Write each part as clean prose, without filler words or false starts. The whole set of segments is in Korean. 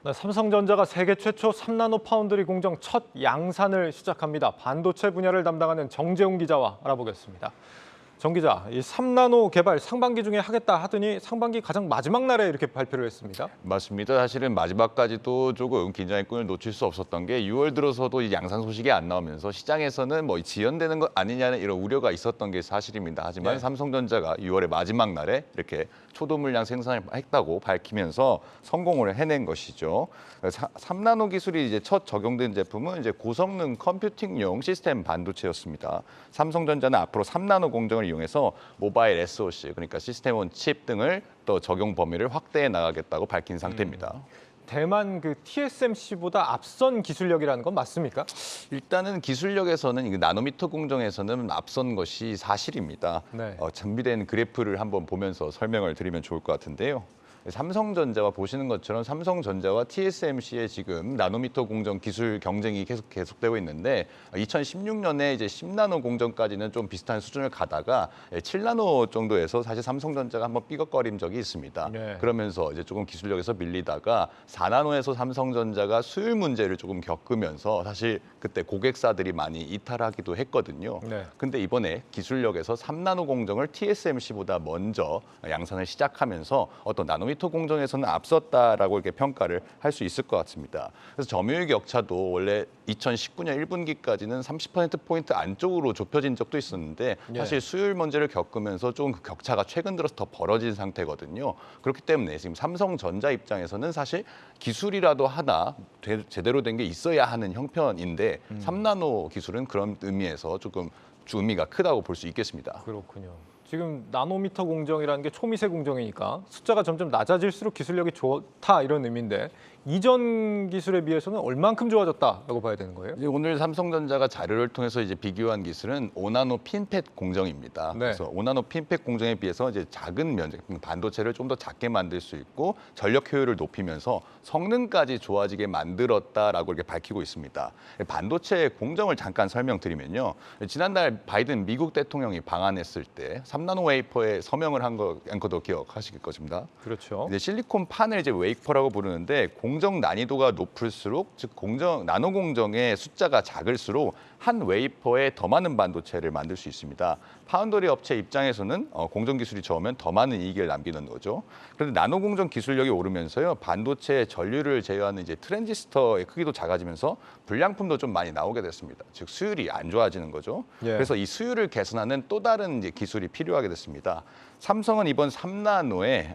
네, 삼성전자가 세계 최초 3나노 파운드리 공정 첫 양산을 시작합니다. 반도체 분야를 담당하는 정재훈 기자와 알아보겠습니다. 정 기자, 이 3나노 개발 상반기 중에 하겠다 하더니 상반기 가장 마지막 날에 이렇게 발표를 했습니다. 맞습니다. 사실은 마지막까지도 조금 긴장의 끈을 놓칠 수 없었던 게 6월 들어서도 이 양산 소식이 안 나오면서 시장에서는 뭐 지연되는 것 아니냐는 이런 우려가 있었던 게 사실입니다. 하지만 네. 삼성전자가 6월의 마지막 날에 이렇게 초도 물량 생산을 했다고 밝히면서 성공을 해낸 것이죠. 3나노 기술이 이제 첫 적용된 제품은 이제 고성능 컴퓨팅용 시스템 반도체였습니다. 삼성전자는 앞으로 3나노 공정을 이용해서 모바일 SoC, 그러니까 시스템 온 칩 등을 또 적용 범위를 확대해 나가겠다고 밝힌 상태입니다. 대만 그 TSMC보다 앞선 기술력이라는 건 맞습니까? 일단은 기술력에서는 이 나노미터 공정에서는 앞선 것이 사실입니다. 네. 준비된 그래프를 한번 보면서 설명을 드리면 좋을 것 같은데요. 삼성전자와 보시는 것처럼 삼성전자와 TSMC의 지금 나노미터 공정 기술 경쟁이 계속되고 있는데 2016년에 이제 10나노 공정까지는 좀 비슷한 수준을 가다가 7나노 정도에서 사실 삼성전자가 한번 삐걱거린 적이 있습니다. 네. 그러면서 이제 조금 기술력에서 밀리다가 4나노에서 삼성전자가 수율 문제를 조금 겪으면서 사실 그때 고객사들이 많이 이탈하기도 했거든요. 네. 근데 이번에 기술력에서 3나노 공정을 TSMC보다 먼저 양산을 시작하면서 어떤 나노미터 공정에서는 앞섰다라고 이렇게 평가를 할 수 있을 것 같습니다. 그래서 점유율 격차도 원래 2019년 1분기까지는 30%포인트 안쪽으로 좁혀진 적도 있었는데 사실 수율 문제를 겪으면서 좀 그 격차가 최근 들어서 더 벌어진 상태거든요. 그렇기 때문에 지금 삼성전자 입장에서는 사실 기술이라도 하나 제대로 된 게 있어야 하는 형편인데 3나노 기술은 그런 의미에서 조금 의미가 크다고 볼 수 있겠습니다. 그렇군요. 지금 나노미터 공정이라는 게 초미세 공정이니까 숫자가 점점 낮아질수록 기술력이 좋다 이런 의미인데 이전 기술에 비해서는 얼만큼 좋아졌다라고 봐야 되는 거예요? 이제 오늘 삼성전자가 자료를 통해서 이제 비교한 기술은 5나노 핀팻 공정입니다. 네. 그래서 5나노 핀팻 공정에 비해서 이제 작은 면적, 반도체를 좀 더 작게 만들 수 있고 전력 효율을 높이면서 성능까지 좋아지게 만들었다라고 이렇게 밝히고 있습니다. 반도체 공정을 잠깐 설명드리면요. 지난달 바이든 미국 대통령이 방한했을 때 3나노 웨이퍼에 서명을 한 거도 기억하실 것입니다. 그렇죠. 이제 실리콘 판을 이제 웨이퍼라고 부르는데 공정 난이도가 높을수록 즉 나노 공정의 숫자가 작을수록 한 웨이퍼에 더 많은 반도체를 만들 수 있습니다. 파운더리 업체 입장에서는 공정 기술이 좋으면 더 많은 이익을 남기는 거죠. 그런데 나노 공정 기술력이 오르면서요, 반도체 전류를 제어하는 이제 트랜지스터의 크기도 작아지면서 불량품도 좀 많이 나오게 됐습니다. 즉 수율이 안 좋아지는 거죠. 예. 그래서 이 수율을 개선하는 또 다른 이제 기술이 필요하게 됐습니다. 삼성은 이번 3나노에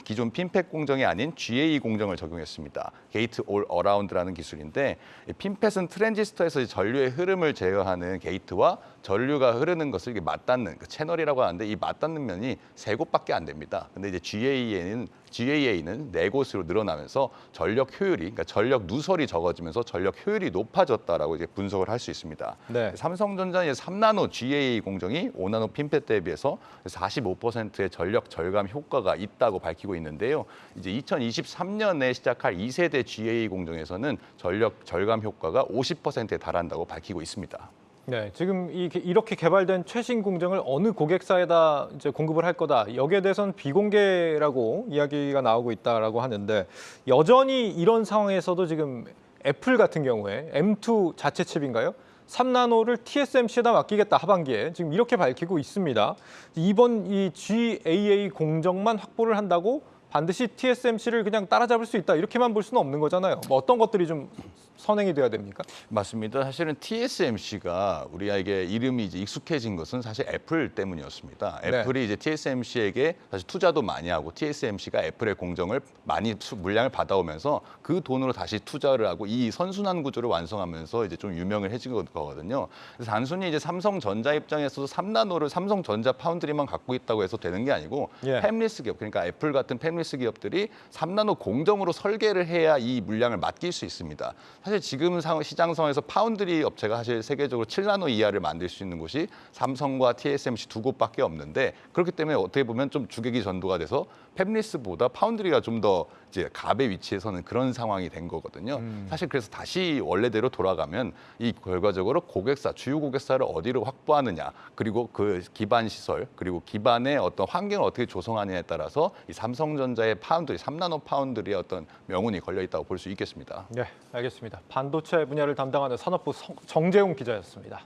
기존 핀팻 공정이 아닌 GAE 공정을 적용했습니다. 게이트 올 어라운드라는 기술인데 핀팻은 트랜지스터에서 전류의 흐름을 제어하는 게이트와 전류가 흐르는 것을 이렇게 맞닿는 그 채널이라고 하는데 이 맞닿는 면이 세 곳밖에 안 됩니다. 근데 이제 GAA는 네 곳으로 늘어나면서 전력 효율이, 그러니까 전력 누설이 적어지면서 전력 효율이 높아졌다라고 이제 분석을 할 수 있습니다. 네. 삼성전자의 3나노 GAA 공정이 5나노 핀팻 대비해서 45%의 전력 절감 효과가 있다고 밝히고 있는데요. 이제 2023년에 시작할 2세대 GAA 공정에서는 전력 절감 효과가 50%에 달한다고 밝히고 있습니다. 네, 지금 이렇게 개발된 최신 공정을 어느 고객사에다 이제 공급을 할 거다. 여기에 대해서는 비공개라고 이야기가 나오고 있다라고 하는데 여전히 이런 상황에서도 지금 애플 같은 경우에 M2 자체 칩인가요? 3나노를 TSMC에다 맡기겠다 하반기에 지금 이렇게 밝히고 있습니다. 이번 이 GAA 공정만 확보를 한다고 반드시 TSMC를 그냥 따라잡을 수 있다 이렇게만 볼 수는 없는 거잖아요. 뭐 어떤 것들이 좀 선행이 돼야 됩니까? 맞습니다. 사실은 TSMC가 우리에게 이름이 이제 익숙해진 것은 사실 애플 때문이었습니다. 네. 애플이 이제 TSMC에게 사실 투자도 많이 하고 TSMC가 애플의 공정을 많이 물량을 받아오면서 그 돈으로 다시 투자를 하고 이 선순환 구조를 완성하면서 이제 좀 유명해진 거거든요. 그래서 단순히 이제 삼성전자 입장에서도 3나노를 삼성전자 파운드리만 갖고 있다고 해서 되는 게 아니고 예. 팹리스 기업, 그러니까 애플 같은 팹리스 기업들이 3나노 공정으로 설계를 해야 이 물량을 맡길 수 있습니다. 사실 지금 시장 상황에서 파운드리 업체가 사실 세계적으로 7나노 이하를 만들 수 있는 곳이 삼성과 TSMC 두 곳밖에 없는데 그렇기 때문에 어떻게 보면 좀 주객이 전도가 돼서 팹리스보다 파운드리가 좀 더 이제 갑의 위치에서는 그런 상황이 된 거거든요. 사실 그래서 다시 원래대로 돌아가면 이 결과적으로 고객사, 주요 고객사를 어디로 확보하느냐, 그리고 그 기반 시설, 그리고 기반의 어떤 환경을 어떻게 조성하느냐에 따라서 이 삼성전자의 파운드리, 3나노 파운드리의 어떤 명운이 걸려 있다고 볼 수 있겠습니다. 네, 알겠습니다. 반도체 분야를 담당하는 산업부 정재용 기자였습니다.